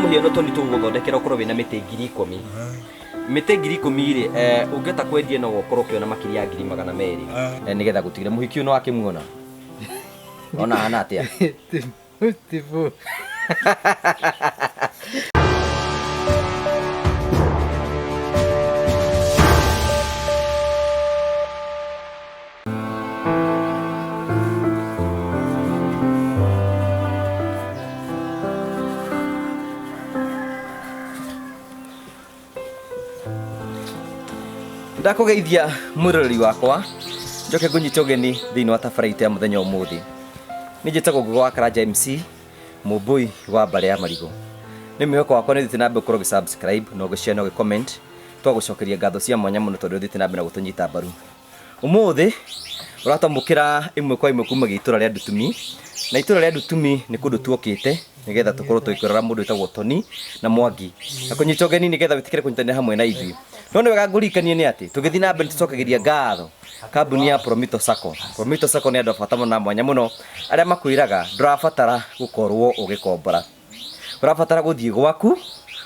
muhiano Tony tuguthondekera ukorwo wina miti 10,000 miti 10,000 ungeta kwendia no ukorwo kiona makiri ya 200,000 nigetha gutigire muhiki uno akimuona ona hana atia tipo ndakugeithia mwiroreri wakwa njoke ngunyite ugeni thiini wa tabarite ya muthenya umuthi ni njitagwo Gugo Karanja MC mubui wa bare ya marigo ni mwihoko wakwa ni thite nambe ukorwo gi subscribe no gushare no comment twagucokeria ngatho cia mwanya muno tondu thite nambe na gutunyita mbaru umuthi uratambukira imwe kwa imwe kuma giitura ria Ndutumi na itura ria Ndutumi ni kundu tuokite nigetha tukorwo tuikorera mundu witagwo Tony na Mwangi akunyita ugeni nigetha witikire kunyitanira hamwe na ithui none wega ngurikanie ni ati tugithi na mbere tucokagiria ngatho kambuni ya Promito Sacco ni andu bata na mwanya muno aria makwiraga ndurabatara gukorwo ugikombora urabatara guthie gwaku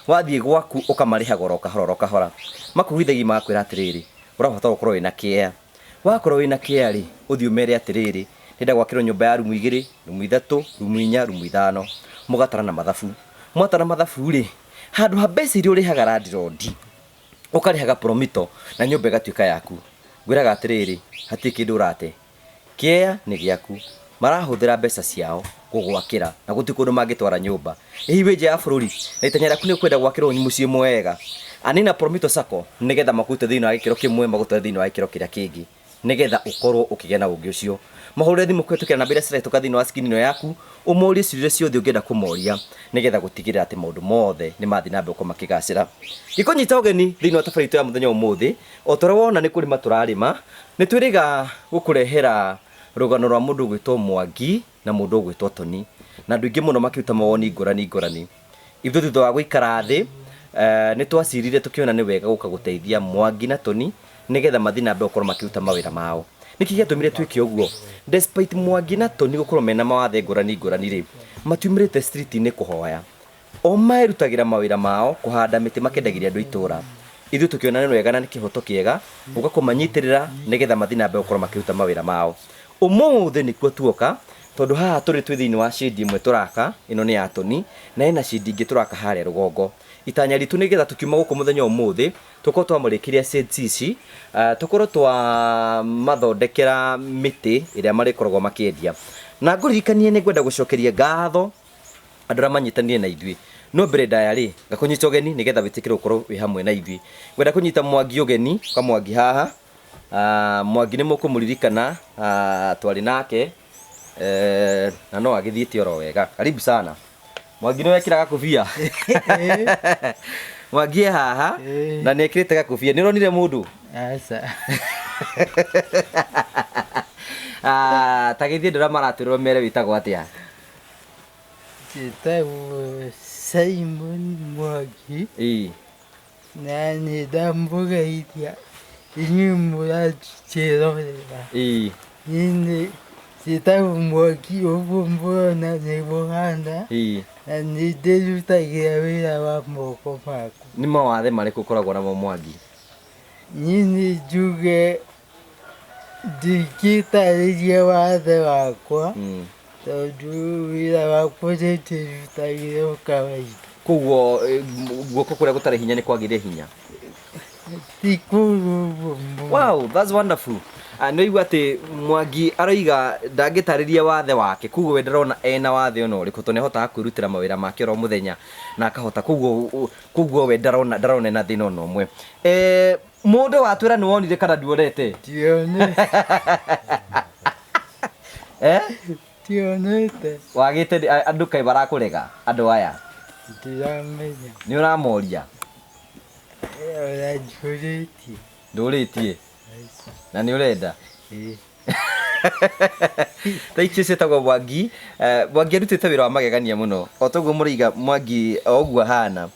wathie gwaku ukamariha goro kahora makuhithagi makwira atiriri urabatara gukorwo wina care wakorwo wina care ri uthie umere atiriri ndenda gwakirwo nyumba ya rumu 2 rumu 3 rumu 4 rumu 5 mugatara na mathabu mwatara mathabu ri handu ha mbeca iria urihaga landlord ukarihaga Promito na nyumba igatuika yaku gwiraga atiriri hati kindu urate kia ni giaku marahuthira mbeca ciao gugwakira na gutikundu mangitwara nyumba ihiwe nje ya bururi na itanya ryaku ni kwenda gwakirwo mucii mwega anina Promito Sacco nigetha makute thiini wa gikiro kimwe magutware thiini wa gikiro kiria kingi nigetha ukorwo ukigena ungi ucio mahurire thimu kwetukira na mbere sira tuka thiini wa skin ino yaku umurie ciuria ciothe ungienda kumoria nigetha gutigirira ati maundu mothe ni mathi nambe uko makigacira gikunyita ugeni thiini wa tabarito ya muthenya umuthi otore wona ni kurima turarima ni twiriga gukurehera rugano rwa mundu gwitwo Mwangi na mundu gwitwo Tony na andu ingi muno makiuta mawoni ngurani ithu thutha wa guikara thi ni twacirire tukiona ni wega guka guteithia Mwangi na Tony nigetha mathi nambe ukorwo makiuta mawira mao niki giatumire twike uguo despite Mwangi na Tony gukorwo mena mawathe ngurani ri matiumirite street ni kuhoya o mairutagira mawira mao kuhanda miti makendagiria andu itura ithu tukiona ni wega na ni kihoto kiega guka kumanyitirira nigetha mathi nambe ukorwo makiuta mawira mao umuthi ni kuo tuoka tondu haha turi twi thiini wa shade imwe turaka ino ni ya Tony na ina shade ingi turaka haria rugongo itanya ritu nigetha tukiuma guku muthenya umuthi tukorwo twamurikiria shades ici tukorwo twa mathondekera miti iria marikoragwo makiendia na nguririkanie ni ngwenda gucokeria ngatho andu aria manyitanire na ithui no mbere ndaya ri ngakunyita ugeni nigetha witikire ukorwo wi hamwe na ithui ngwenda kunyita Mwangi ugeni kwa Mwangi haha Mwangi ni mukumuririkana twari nake na no agithiite oro wega karibu sana Mwangi no wekiraga kofia Mwangi haha na nekirite ga kofia ni ronire mundu asa tagithie ndura maratwirwo mere witagwo atia Titagwo Simon Mwangi na ni dambuga itia nyumba chirorera ni Titagwo Mwangi ubumbo na nibuhanda na ni ndirutagira wira wa moko maku ni mawathe mariku ukoragwo namo Mwangi nini njuge ndingitariria wathe wakwa tondu wira wakwa ndirutagira o kawaida koguo guoko kuria gutari hinya ni kwagiria hinya wow, that's wonderful. No igua ati Mwangi aroiga ndangitariria wathe wake koguo we ndarona ena wathe ono riku to nehota kwirutira mawira make ro muthenya na akahota koguo we ndarona na thina ono mwe mundu watwira ni wonire kana nduonete tione tionete wagite andu kai barakurega andu aya ndiramenya ni uramoria nduritie nduritie na ni urenda Thank you setagwo Mwangi. Mwangi arutite wira wa magegania muno. Otoguo muriga Mwangi oguo hana.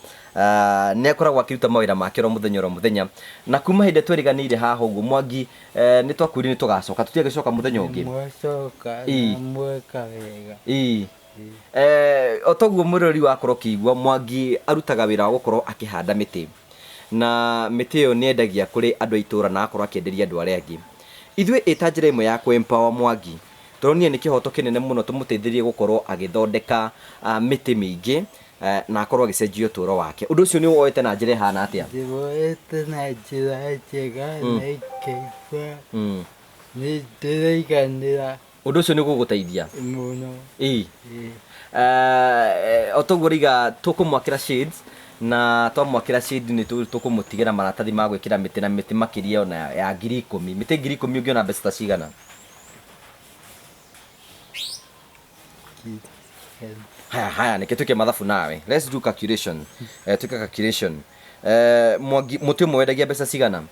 Nĩ akoragwo akĩruta mawĩra make ro muthenya na kuma hĩndĩ tweriganĩire haha ũguo Mwangi nĩ twakwĩrire nĩ tũgacoka tũtigĩcoka mũthenya ũngĩ mwacoka na mweka wega otoguo mũrori wakorwo kĩigua Mwangi arutaga wĩra wa gũkorwo akĩhanda mĩtĩ na mĩtĩ ĩyo nĩ endagia kũrĩ andũ a itũũra na akorwo akĩenderia andũ arĩa angĩ ithuĩ ĩta njĩra ĩmwe ya empower Mwangi tũronire nĩ kĩhoto kĩnene mũno tũmũteithĩrie gũkorwo agĩthondeka mĩtĩ mĩingĩ na akorwo agĩcenjia ũtũũro wake ũndũ ũcio nĩ woete na njĩra ĩhana atĩa ndĩwoete na njĩra njega na ikaigua nĩ ndĩraiganĩra ũndũ ũcio nĩ gũgũteithia mũno otoguo riga tũkũmwakĩra shades na twamwakĩra shade nĩ tũkũmũtigĩra maratathi ma gwĩkĩra mĩtĩ na mĩtĩ makĩria ona ya 10,000 mĩtĩ 10,000 ũngĩona mbeca ta cigana haya nĩke twĩke mathabu nawe let's do calculation twĩke calculation Mwangi mũtĩ ũmwe wendagia mbeca cigana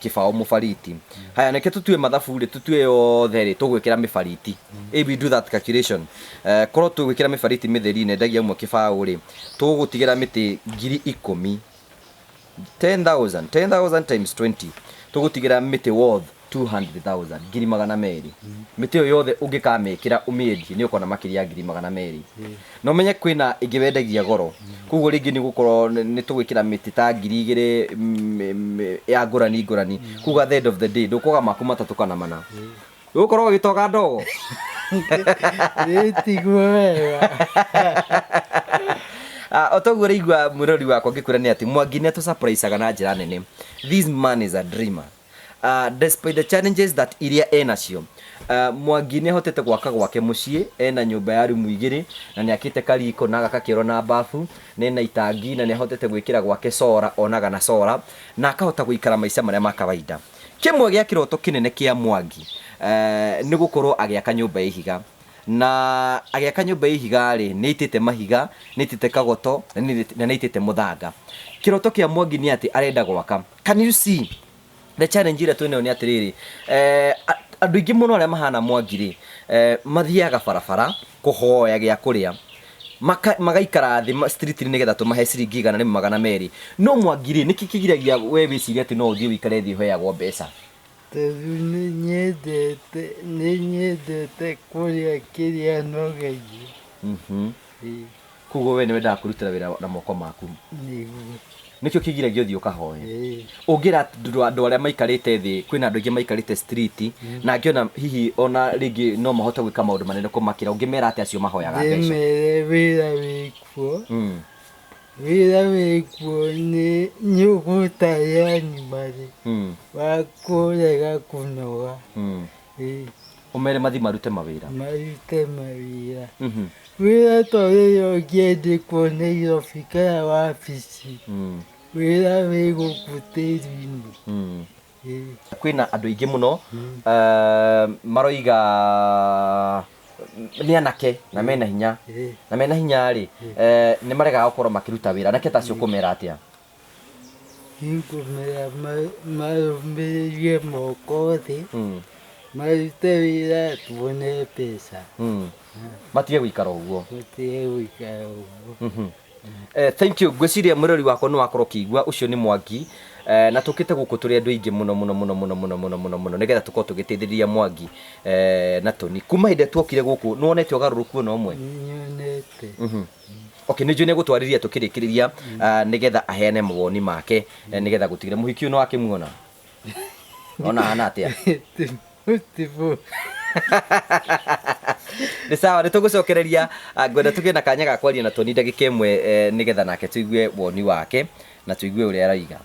kĩbaũ mũbariti haya nĩke tũtue mathabu rĩ tũtue yothe rĩ tũgwĩkĩra mĩbariti we do that calculation korwo tũgwĩkĩra mĩbariti mĩtheri nendagia ũmwe kĩbaũ rĩ tũgũtigĩra mĩtĩ 10,000 10,000 times 20 tũgũtigĩra mĩtĩ worth 200,000 200,000 mĩtĩ ĩyo yothe ũngĩkamĩkĩra ũmĩendie nĩ ũkona makĩria ya 200,000 no menye kwĩna ĩngĩ wendagia goro koguo rĩngĩ nĩ gũkorwo nĩ tũgwĩkĩra mĩtĩ ta 2,000 ya ngũrani koguo at the end of the day ndũkũga maku matatũ kana mana ũgũkorwo ũgĩtoga ndogo tiguo wega otoguo rĩigua mũrori wakwa ngĩkwĩra nĩ atĩ Mwangi nĩ atũsurprisaga na njĩra nene this man is a dreamer despite the challenges that iria enacio Mwangi nĩ ahotete gwaka gwake mũciĩ ena nyũmba ya rumu 2 na nĩ akĩte kariko na gakakĩro na bafu na ena itangi na nĩ ahotete gwĩkĩra gwake solar onaga na solar na akahota gũikara maica marĩa ma kawaida kĩmwe gĩa kĩroto kĩnene kĩa Mwangi nĩ gũkorwo agĩaka nyũmba ya ihiga na agĩaka nyũmba ya ihiga rĩ nĩ itĩte mahiga nĩ itĩte kagoto na nĩ itĩte mũthanga kĩroto kĩa Mwangi nĩ atĩ arenda gwaka can you see the challenge ĩrĩa twĩnayo nĩ atĩrĩrĩ andũ aingĩ mũno arĩa mahana Mwangi rĩ mathiaga barabara kũhoya gĩa kũrĩa magaikara thĩ street nĩgetha tũmahe ciringi 100 no Mwangi rĩ nĩkĩ kĩgiragia we wĩciria atĩ no ũthiĩ ũikare thĩ ũheagwo mbeca tondũ nĩ nyendete kũrĩa kĩrĩa nogegie koguo we nĩ wendaga kũrutĩra wĩra na moko maku nĩguo nĩkĩo kĩgiragia ũthiĩ ũkahoya ũngĩra andũ arĩa maikarĩte thĩ kwĩna andũ aingĩ maikarĩte street na angĩona hihi ona rĩngĩ no mahote gwĩka maũndũ manene kũmakĩra ũngĩmera atĩ acio mahoyaga mbeca wĩra wĩkuo nĩ nyũgũta ya nyumarĩ wa kũrega kũnoga ũmere mathi marute mawĩra wĩra torĩyo ũngĩendĩkwo Nairobi kana wabici wĩra wĩ gũkũ tĩri-inĩ kwĩna andũ aingĩ mũno maroiga nĩ anake na mena hinya rĩ nĩ maregaga gũkorwo makĩruta wĩra anake ta acio kũmera atĩa ngũmera marũmĩrĩrie moko thĩ marute wĩra tuone mbeca matige gũikara ũguo thank you ngwĩciria mũrori wakwa nĩ wakorwo kĩigua ũcio nĩ Mwangi na tũkĩte gũkũ tũrĩ andũ aingĩ mũno nĩgetha tũkorwo tũgĩteithĩrĩria Mwangi na Tony kuma hĩndĩ tuokire gũkũ nĩ wonete ũgarũrũku ona ũmwe okay nĩ njũĩ nĩ gũtwarĩria tũkĩrĩkĩrĩria nĩgetha aheane mawoni make nĩgetha gũtigĩra mũhiki ũyũ wakĩmuona ona hana atĩa nĩ sawa nĩ tũgũcokereria ngwenda tũgĩe na kanya ga kwaria na Tony ndagĩka ĩmwe nĩgetha nake tũigue woni wake na tũigue ũrĩa araiga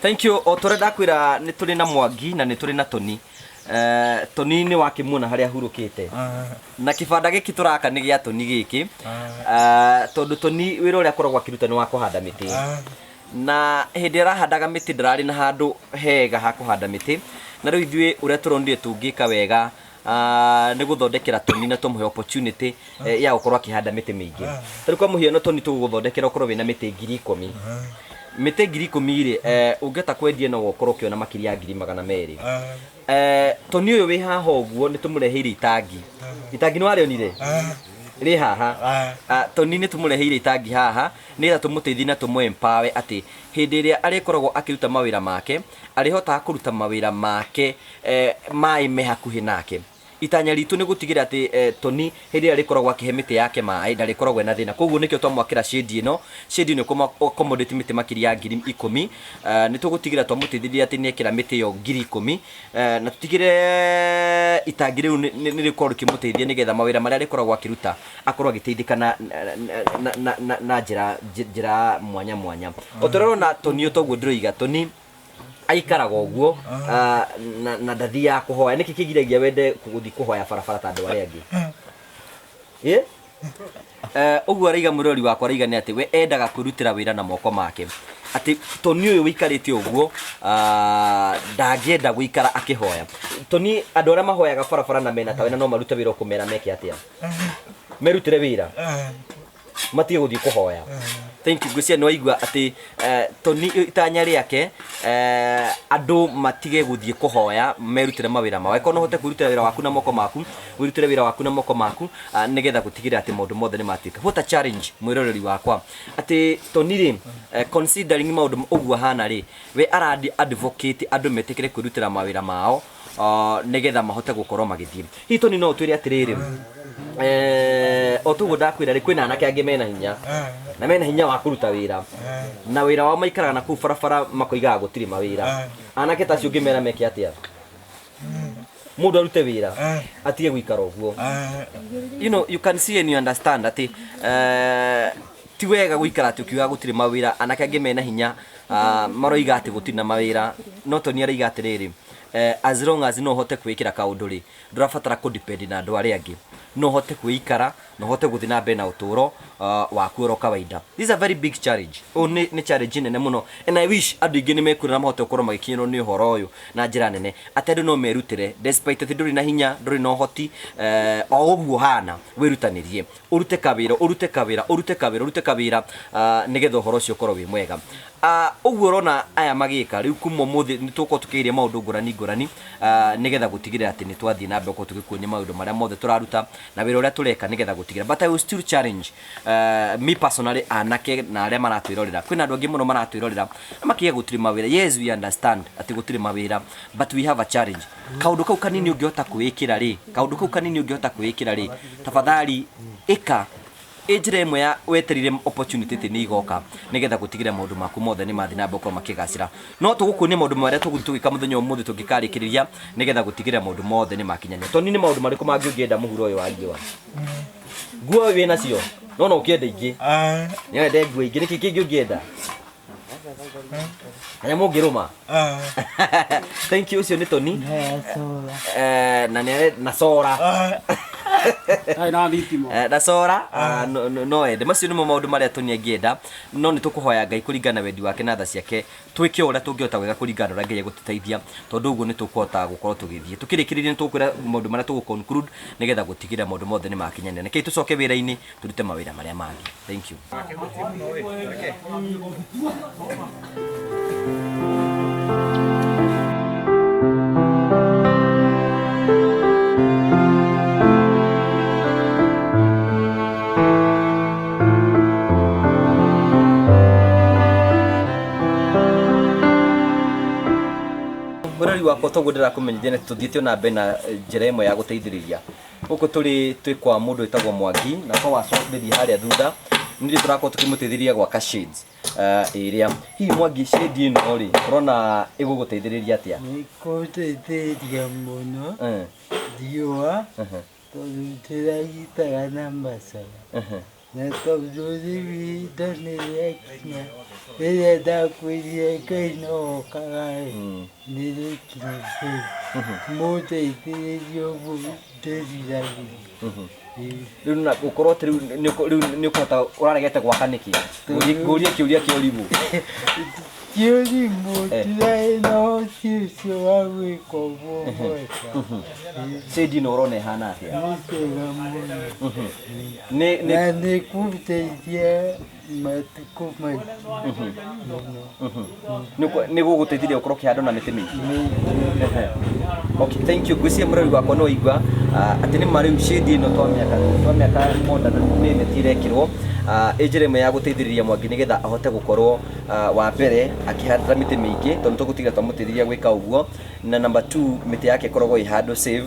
thank you o tũrĩa ndakwĩra nĩ tũrĩ na Mwangi na nĩ tũrĩ na Tony Tony nĩ wakĩmuona harĩa ahurũkĩte na kĩbanda gĩkĩ tũraka nĩ gĩa Tony gĩkĩ tondũ Tony wĩra ũrĩa akoragwo akĩruta nĩ wa kũhanda mĩtĩ na hĩndĩ arahandaga mĩtĩ ndararĩ na handũ hega ha kũhanda mĩtĩ na rĩu ithuĩ ũrĩa tũronire tũngĩka wega nĩ gũthondekera Tony na tũmũhe opportunity ya gũkorwo akĩhanda mĩtĩ mĩingĩ tarĩ kwa mũhiano Tony tũgũthondekera ũkorwo wĩna mĩtĩ 10,000 mite 10,000 ungeta kwendia no gokoro kiona makiria 200,000 Tony uyu wi haha uguo ni tumureheire itangi ni warionire ri haha Tony ni tumureheire itangi haha nira tumuteithie na tumempower ati hindi iria arikoragwo akiruta mawira make arihota kuruta mawira make mai me hakuhi nake itanya ritu ni gutigira ati Tony hindi arikoragwo akihe miti yake mai ndarikoragwo na thina koguo nikio twamwakira shade ino kuma accommodate miti makiria 10,000 ni tugutigira twamutithithia ati ni ekira miti yo 10,000 na tutigire itangi riu ni rikorwo kimutithia nigetha mawira maria arikoragwo akiruta akorwo agiteithika na njira mwanya otorona Tony otoguo ndiroiga Tony aikaraga uguo na ndathi ya kuhoya niki kigiragia wende kuguthi kuhoya barabara ta andu aria angi uguo ariga murori wakwa ariga ni ati we endaga kurutira wira na moko make ati Tony uyu wikarite uguo ndagienda guikara akihoya Tony andu aria mahoyaga barabara na mena tawena no marute wira kumera meke atia merutire wira matige guthi kuhoya thank you gucia no igua ati Tony itanya riake andu matige guthie kuhoya merutire mawira mawe kono hote kurutira wira waku na moko maku wirutire wira waku na moko maku nigetha gutigira ati maundu mothe ni matika what a challenge mwiroreri wakwa ati Tony ri considering maundu uguo hana ri we aradi advocate andu metikire kurutira mawira mao nigetha mahote gukorwo magithie hi Tony no twire atiriri otugo ndakwira ri kwina anake angi mena hinya na mena hinya wa kuruta wira na wira wa maikaraga na ku barabara makoigaga gutiri mawira anake ta cio ngimera meke atia mundu arute wira atige guikara uguo you know you can see and you understand ati ti wega guikara ati ukiuga gutiri mawira anake angi mena hinya maroiga ati gutiri na mawira no Tony araiga atiriri as long as no hote kwikira kaundu ri ndurabatara ku depend na andu aria angi no hote kuikara no hote guthi na mbere na uturo waku ro kawaida. This is a very big challenge ni challenge nene muno and I wish andu ingi ni mekura na mahote gukorwo magikinyirwo ni uhoro uyu na njira nene ati andu no merutire despite ati nduri na hinya nduri no hoti o uguo hana wirutanirie urute kawira nigetha uhoro ucio ukorwo wi mwega uguo rona aya magika riu kuma muthi ni tuko tukiiria maundu ngurani nigetha gutigirira ati ni twathie na mbere ko tugikuonia maundu maria mothe turaruta na wira uria tureka nigetha gutigira but I will still challenge me personally anake na aria maratwirorera kwina andu angi muno maratwirorera makiya gutiri mawira yes we understand ati gutiri mawira but we have a challenge kaundu kau kanini ungihota kuikira ri tafadhali ika ejire imwe ya weterire opportunity ti ni igoka nigetha gutigira maundu maku mothe ni mathi na mboko makigacira no tugukunia maundu maria tugika muthenya umuthi tungikarikiria nigetha gutigira maundu mothe ni makinyania Tony ni maundu mariku mangi ungienda muhuro uyu wa ngiwa nguo we nacio no ukienda ingi ni wende nguo ingi niki kingi ungienda anya mungiruma thank you ucio ni Tony na ni na sora ai na thitimo na sora no ende macio nimo maundu maria Tony angienda no ni tukuhoya Ngai kuringana wendi wake na tha ciake twike uria tungihota wega kuringana uria Ngai gutiteithia tondu uguo ni tukuhota gukorwo tugithie tukirikiririe ni tukwira maundu maria tugu conclude nigetha gutigira maundu mothe ni makinyania nikei tucoke wira-ini turute mawira maria mangi thank you murari wakwa toguo ndirakumenyithia ni tuthiite na mbere na njira imwe ya guteithiriria guku twi kwa mundu witagwo Mwangi na kwa wacothiririe haria thutha nindi turakorwo tukimuteithiriria gwaka shades area hihi Mwangi shade ino ri urona iguguteithiriria atia ni kuteithiriria muno riua tondu ndiragitaga na mbacara na tondu riu indo niriakinya riria ndakwirie Ngai no okaga nirikinyire muteithiririe uguo ndiriragiria riu na gukorwo riu ni ukuhota uraregete gwaka niki nguria kiuria kioribu Tioni mutira no sio wawe kwa bomoka. Seedi no rone hana atia. Ne kuteithia matukuma. Nĩ gũgũteithĩria ũkorwo kĩhando na mĩtĩ mĩingĩ. Okay, thank you. Gwĩciria mũrori wakwa no igua atĩ nĩ marĩu shade ĩno twa mĩaka modern nĩ neti irekĩrwo njĩra ĩmwe ya gũteithĩrĩria Mwangi nĩgetha ahote gũkorwo wa mbere akĩhandĩra mĩtĩ mĩingĩ tondũ tũgũtiga twamũteithĩria gwĩka ũguo, na number 2 mĩtĩ yake ĩkoragwo ĩhandwo save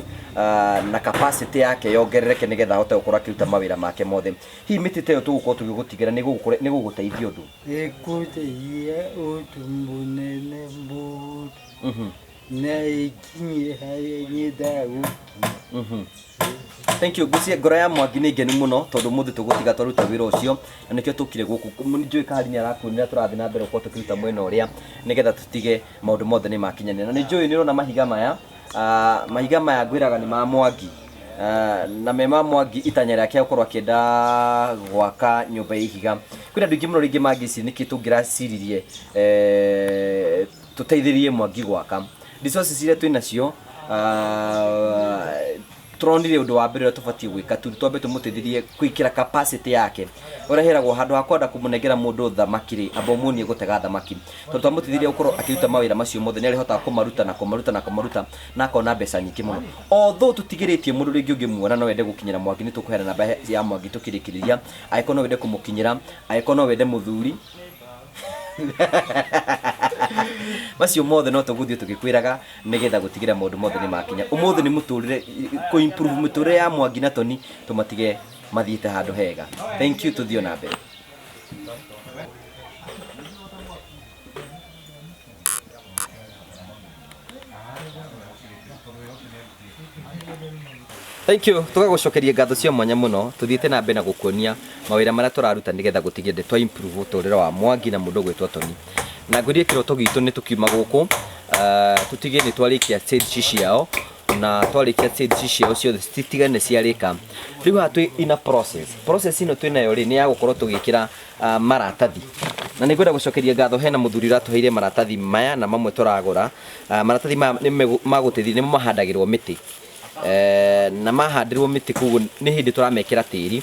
na capacity yake yongerereke nĩgetha ahote gũkorwo akĩruta mawĩra make mothe. Hihi mĩtĩ ta ĩyo tũgũkorwo tũgĩgũtigĩra nĩ gũgũteithia ũndũ? Ĩgũteithia ũndũ mũnene mũno na ikinyie harĩa nyendaga gũkinya. Thank you. Gwĩciria ngoro ya Mwangi nĩ ngenu mũno tondũ mũthĩ tũgũtiga twaruta wĩra ũcio na nĩkĩo tũkire gũkũ. Njũĩ Kari nĩ arakuonera tũrathiĩ na mbere gũkorwo tũkĩruta mwena ũrĩa nĩgetha tũtige maũndũ mothe nĩ makinyanĩra. Na nĩ njũĩ nĩ ũrona mahiga maya ngwĩraga nĩ ma Mwangi na me ma Mwangi itanya rĩake gũkorwo akĩenda gwaka nyũmba ya ihiga. Kwĩna andũ aingĩ mũno rĩngĩ mangĩciria nĩkĩ tũngĩraciririe tũteithĩrie Mwangi gwaka. Resources iria twĩ nacio turonire ũndũ wa mbere tũbatie gwĩka twambe tũmũteithĩrie gwĩkĩra capacity yake. Ũreheragwo handũ ha kwenda kũmũnengera mũndũ thamaki amba ũmuonie gũtega thamaki, tondũ twamũteithĩrie gũkorwo akĩruta mawĩra macio mothe nĩ arĩhotaga kũmaruta na akona mbeca nyingĩ mũno. Although tũtigĩrĩtie mũndũ rĩngĩ ũngĩmuona no wende gũkinyĩra Mwangi nĩ tũkũheana namba ya Mwangi tũkĩrĩkĩrĩria, angĩkorwo no wende kũmũkinyĩra, angĩkorwo no wende mũthuri macio mothe no tũgũthiĩ tũgĩkwĩraga nĩgetha gũtigĩra maũndũ mothe nĩ makinya. Ũmũthĩ nĩ mũtũrĩre improve mũtũrĩre ya Mwangi na Tony tũmatige mathiĩte handũ hega. Thank you, tũthiĩ na mbere. Thank you. Tũgagũcokeria ngatho cia mwanya mũno. Tuthiĩte na mbere na gũkuonia mawĩra marĩa tũraruta nĩgetha gũtigĩrĩra twa improve ũtũrĩre wa Mwangi na mũndũ gwĩtwo Tony. Na ngwĩrĩa kĩroto gitũ nĩ tũkiuma gũkũ tutige nĩ twarĩkia stage ciao, na twarĩkia stage ciao ciothe citigane ciarĩka. Rĩu ha twĩ ina process ĩno twĩ nayo rĩ nĩ ya gũkorwo tũgĩkĩra maratathi. Na nĩ ngwenda gũcokeria ngatho hena mũthuri ũratũheire maratathi maya na mamwe tũragũra. Maratathi maya nĩ magũteithia, nĩ mahandagĩrwo mĩtĩ na mahandirwo mĩtĩ, koguo nĩ hĩndĩ tũramekĩra tĩri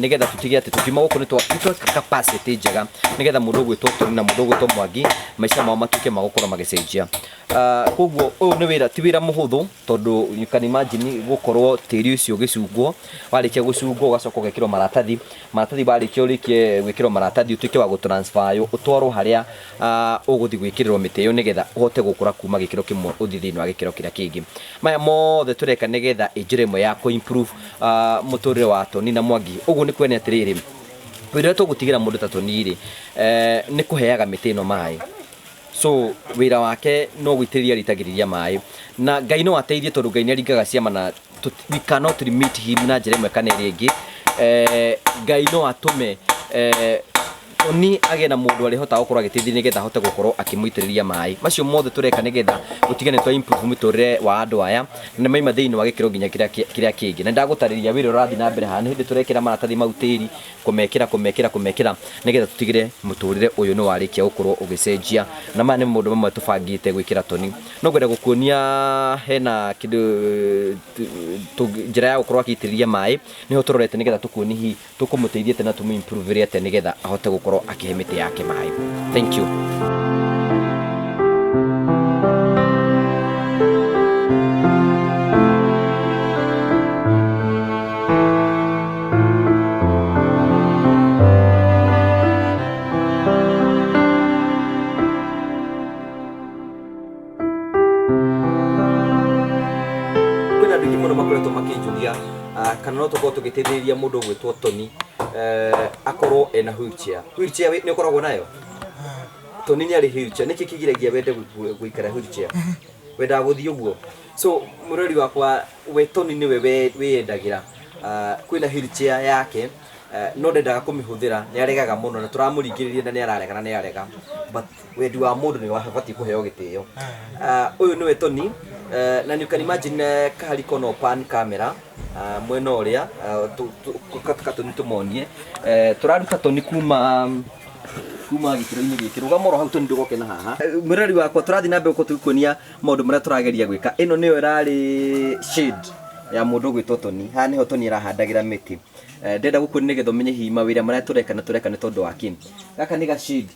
nĩgetha tũtige atĩ tũkiuma gũkũ nĩ twa capacity njega nĩgetha mũndũ gwĩtwo Tony na mũndũ gwĩtwo Mwangi maica mao matuĩke ma gũkorwo magĩcenjia. Koguo ũyũ nĩ wĩra, ti wĩra mũhũthũ tondũ you can imagine gũkorwo tĩri ũcio ũgĩcungwo, warĩkia gũcungwo ũgacoka ũgekĩrwo maratathi, warĩkia gwĩkĩrwo maratathi ũtuĩke wa gũtransfer ũtwarwo harĩa ũgũthiĩ gwĩkĩrĩrwo mĩtĩ ĩyo nĩgetha ũhote gũkũra kuma gĩkĩro kĩmwe ũthiĩ thĩinĩ wa gĩkĩro kĩrĩa kĩngĩ. Maya mothe tũreka nĩgetha njĩra ĩmwe ya improve mũtũrĩre wa Tony na Mwangi. Ũguo nĩ kuonania atĩrĩrĩ, wĩra tũgũtigĩra mũndũ ta Tony rĩ nĩ kũheaga mĩtĩ ĩno maĩ. So wĩra wake no gũitĩrĩria ritagĩrĩria maĩ, na Ngai no ateithie tondũ Ngai nĩ aringaga ciama na we cannot limit him na njĩra ĩmwe kana ĩrĩa ĩngĩ. Ngai no atũme Tony agĩe na mũndũ arĩhotaga gũkorwo agĩteithia nĩgetha ahote gũkorwo akĩmũitĩrĩria maĩ. Macio mothe tũreka nĩgetha gũtigana twa improve mũtũrĩre wa andũ aya na maima thĩinĩ wa gĩkĩro nginya kĩrĩa kĩngĩ. Na ndagũtarĩria wĩra ũrathiĩ na mbere haha, nĩ hĩndĩ tũrekĩra maratathi mau tĩri kũmekĩra nĩgetha tũtigĩre mũtũrĩre ũyũ nĩ warĩkia gũkorwo ũgĩcenjia. Na maya nĩ maũndũ mamwe tũbangĩte gwĩkĩra Tony. No ngwenda gũkuonia hena kĩndũ njĩra ya gũkorwo agĩitĩrĩria maĩ, nĩho tũrorete nĩgetha tũkuonie hihi tũkũmũteithia atĩa na tũmũ-improve atĩa nĩgetha ahote gũkorwo akĩhe mĩtĩ yake maĩ. Thank you. Kwĩna andũ aingĩ mũno makoretwo makĩnjũria kana no tũkorwo tũgĩteithĩrĩria mũndũ gwĩtwo Tony akorwo ena wheelchair. Wheelchair nĩ ũkoragwo nayo? Tony nĩ arĩ wheelchair. Nĩkĩ kĩgiragia wende gũikara wheelchair? Wendaga gũthiĩ ũguo? So mũrori wakwa, we Tony nĩwe wĩyendagĩra. Kwĩna wheelchair yake no ndendaga kũmĩhũthĩra, nĩ aregaga mũno na tũramũringĩrĩria na nĩ ararega, but wendi wa mũndũ nĩ wabatiĩ kũheo gĩtĩo. Ũyũ nĩwe Tony na you can imagine kahari kono pan camera mwena ũrĩa Tony tũmonie. Tũraruta Tony kuma kuma gikiro-ini giki rugamoro hau Tony ndugoke na haha mureri wakwa turathi na mbere uko tukuonia maundu maria turageria gwika ino niyo irari shade ya mundu gwitwo Tony haha niho Tony arahandagira miti ndenda gukuonia nigetha menye hihi mawira maria tureka ni tondu wa kini gaka ni ga shade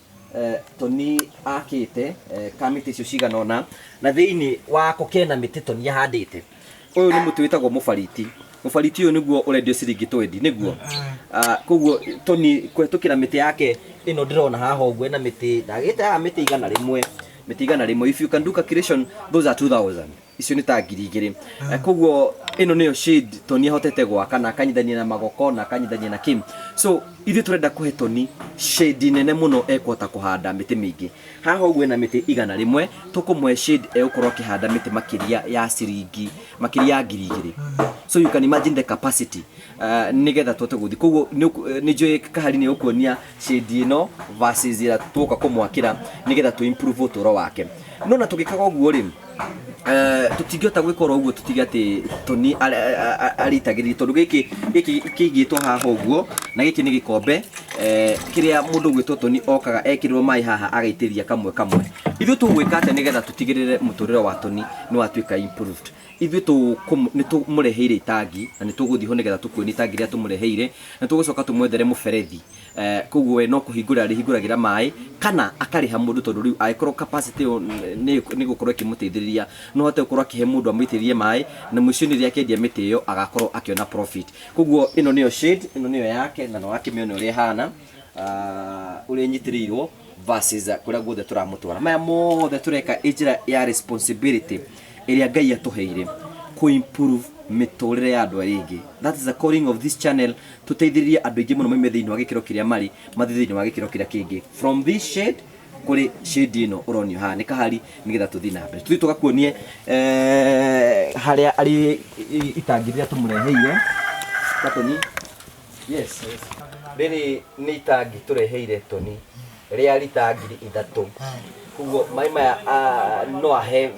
Tony akite kamiti icio ciganona na thiini wako kena miti Tony ahandite uyu ni muti witagwo mubariti mubariti uyu niguo urendio ciringi 20 niguo koguo Tony kwetukira miti yake ino ndirona haha uguo na miti ndagite haha miti igana rimwe if you can do calculation those are 2000 icio ni ta 2000 koguo ino niyo shade Tony hotete gwaka na akanyithania na magoko na akanyithania na kim so ithu turenda kuhe Tony shade nene muno ekwota kuhanda miti mingi haha uguo na miti igana rimwe tukumwe shade egukorwo kihanda miti makiria ya ciringi makiria ya 2000 so you can imagine the capacity nigetha twote guthi koguo ni njui kahari ni ukuonia shade ino versus ira tuka kumwakira nigetha tu improve uturo wake nona tugikaga uguo ri tutingihota gwikora uguo tutige ati Tony aritagiriri tondu giki kigitwo haha uguo na giki ni gikombe kiria mundu gwitwo Tony okaga ekirirwo mai haha agaitiria kamwe ithu tugwika ate nigetha tutigirire muturire wa Tony ni watuika improved ithu ni tumureheire itangi na ni tuguthi ho nigetha tukuoni itangi ria tumureheire na tugucoka tumwethere muberethi koguo we no kuhingura arihinguragira mai kana akariha mundu tondu riu aikorwo capacity ni gukorwo kimuteithiriria no hote gukorwo akihe mundu amwitirie mai na mwisho ni ria kendia miti iyo agakorwo akiona profit koguo ino niyo shade ino niyo yake na no akimione uri hana uri nyitirirwo versus kuria guothe turamutwara maya mothe tureka ijira ya responsibility iria Ngai atuheire ku improve miturire ya andu aringi that is the calling of this channel tuteithiririe andu aingi muno maime thiini wa gikiro kiria mari mathiini wa gikiro kiria kingi from this shade kuri shade ino uronio ha ni kahari nigetha tuthi na mbere tuthi tugakuonie haria ari itangiria tumureheire Tony yes riri ni itangi tureheire Tony ria litangiri 3 kugo maima no ahe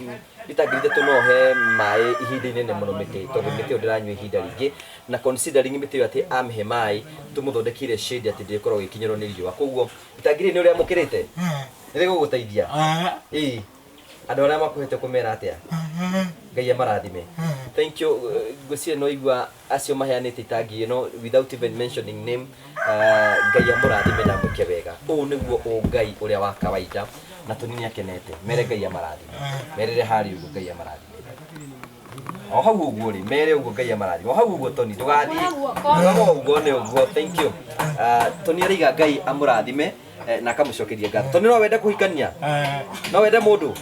itagirite to no he mai ihinda inene muno miti tondu miti ndiranywa ihinda ringi na considering miti ati amhe mai tumuthondekire shade ati ndikorwo gikinyirwo ni riua koguo itagiri ni uria mukirite ni guguteithia andu aria makuhete kumera atia Ngai amarathime thank you gucie no igwa acio maheanite itangi ino without even mentioning name Ngai amurathime na muke wega u niguo Ngai uria wa kawaida na Tony ni akenete mere Ngai amarathime merere hari uguo Ngai amarathime o hau uguo ri mere uguo Ngai amarathime o hau uguo Tony tugathi uguo ni uguo thank you Tony ariga Ngai amurathime na kamucokeria ngatho Tony no wende kuhikania no wende mundu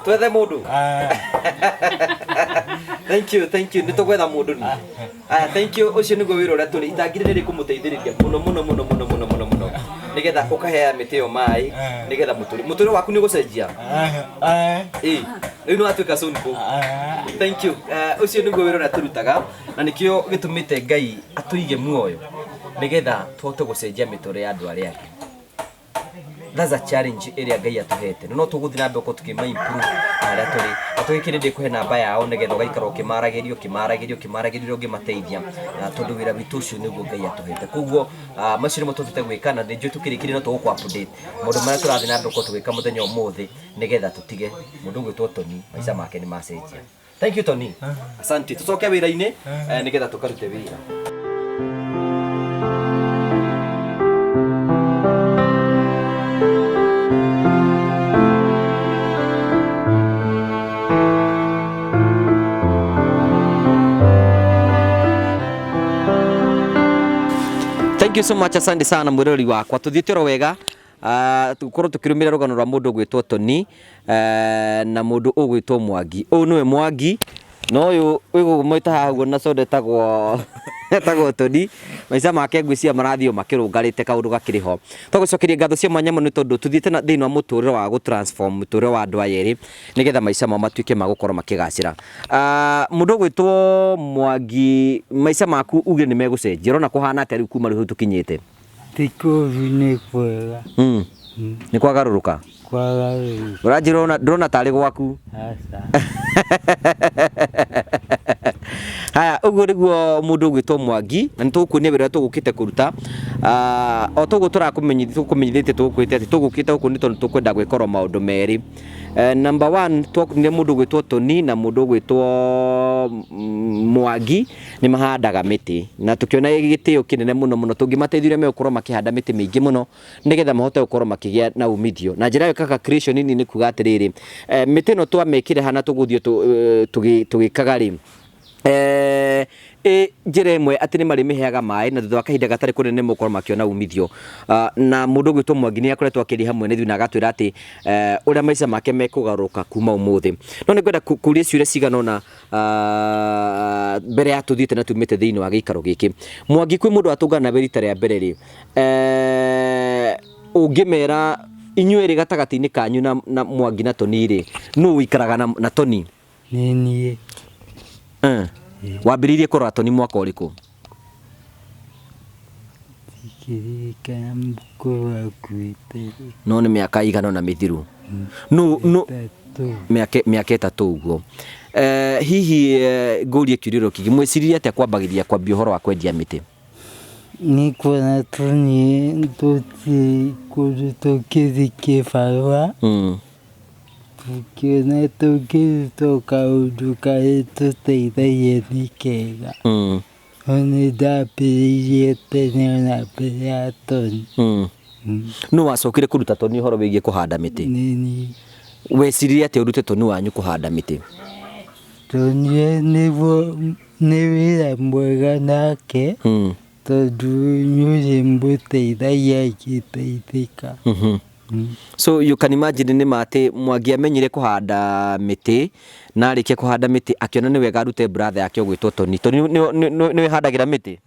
twethe mundu thank you nitugwetha mundu ni thank you ucio niguo wira uria Tony itangire riri kumuteithiriria muno nigetha ukahea miti yo mai nigetha muturi waku ni gucenjia riu no atuika soon ko thank you ucio niguo wira uria turutaga na nikio gitumite Ngai atuige muoyo nigetha tuhote gucenjia mituri ya andu aria angi that's a challenge area Ngai atuhete no tuguthi na mbeko tukima improve aria turi atwikire ndi kuhe namba yao nigetha ugaikara ukimaragirio ngimateithia tondu wira witu ucio niguo Ngai atuhete koguo maciro mututete gwika na ndi tukirikire no tuguku update mundu maria turathi na mbeko tugika muthenya umuthi nigetha tutige mundu gwitwo Tony maica make ni macenjia thank you Tony asante tucoke wira-ini nigetha tukarute wira Thank you so much asante sana mwirori wakwa tuthitiro wega tukorwo tukirumira rugano rwa mundu gwitwo Tony na mundu ugwitwo Mwangi u niwe Mwangi no uyu wigumwita haguo na soda tagwo Tony maica make ngwiciria marathio makirungarite kaundu gakiriho tugucokeria ngatho cia mwanya muno tondu tuthiite na thiini wa muturire wa gutransform muturire wa andu ayeri nigetha maica mao matuike magukorwo makigacira mundu gwitwo Mwangi maica maku uge ni megucenjia rona kuhana atia riu kuma riu tukinyite tiko vine kwega ni kwagaruruka urajirona ndrona tari gwaku asa haya uguo niguo mundu gwitwo Mwangi na nitukuonia wira tugukite kuruta o tugu turakumenyithite tugukwite ati tugukite guku ni tondu tukwenda gwikora maundu meri. Number 1 twakunire mundu gwitwo Tony na mundu gwitwo Mwangi ni mahandaga miti na tukiona gitio kinene muno tungimateithire me gukorwo makihanda miti mingi muno nigetha mahote gukorwo makigia na umithio na njira kaka creation nini ni kuga atiriri miti no twamekire hana tuguthio tugikaga ri njira imwe ati ni mari miheaga mai na thutha wa kahinda gatari kunene mukorwo makiona umithio na mundu gwitwo Mwangi ni akoretwo akiri hamwe ni thuna agatwira ati uria maica make mekugaruka kuma umuthi no ni kwenda kuria ciuria ciganona mbere ya tuthiite na tumite thiini wa giikaro giki. Mwangi kwi mundu atungana na rita ria mbere ri ungimera inyueri gatagati-ini kanyu na Mwangi na Tony ri nu wikaraga na Tony? Ni wambiririe kurora Tony mwaka uriku? Tikirika mkuru akuite. No ni miaka igana na mithiru? No miaka 3 uguo. Hihi ngurie kiuriro kigi mwiciririe atia kwambagiria kwambia uhoro wa kwendia miti? Ni kuona Tony tuti kurutokirie barua. Tukiona tukiruta kaundu karituteithagia ni kega. Oni ndambiririe tene ona mbere ya Tony. No wacokire kuruta Tony uhoro wigie kuhanda miti? Nini. Weciririe atia urute Tony wanyu kuhanda miti? Tony ni wira mwega nake tondu nyuri mbuteithagia ngiteithika. So you can imagine ni mate Mwangi amenyire kuhanda miti na arikia kuhanda miti akiona ni wega rute brother yake gwitwo Tony. Tony ni handagira miti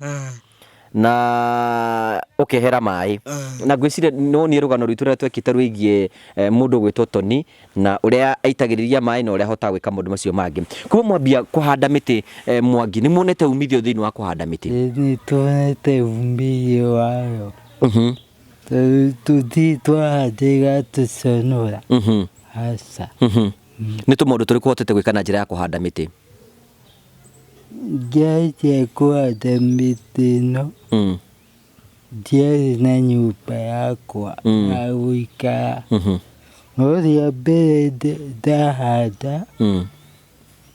na ukehera mai na gwicire no ni rugano rwitu ria twekite rwigie mundu gwitwo Tony na uria aitagiriria mai na uria hota gwika mundu macio mangi. Kuma mwambia kuhanda miti Mwangi ni muonete umithio thiini wa kuhanda miti? Ni tuonete umithio wayo. Tuthi twahandira tuconora aca ni tumaundu turiku hotete gwika na njira ya kuhanda miti? Ngianjia kuhanda miti ino ndiarĩ na nyumba yakwa ya gũikara no rĩa mbere ndahanda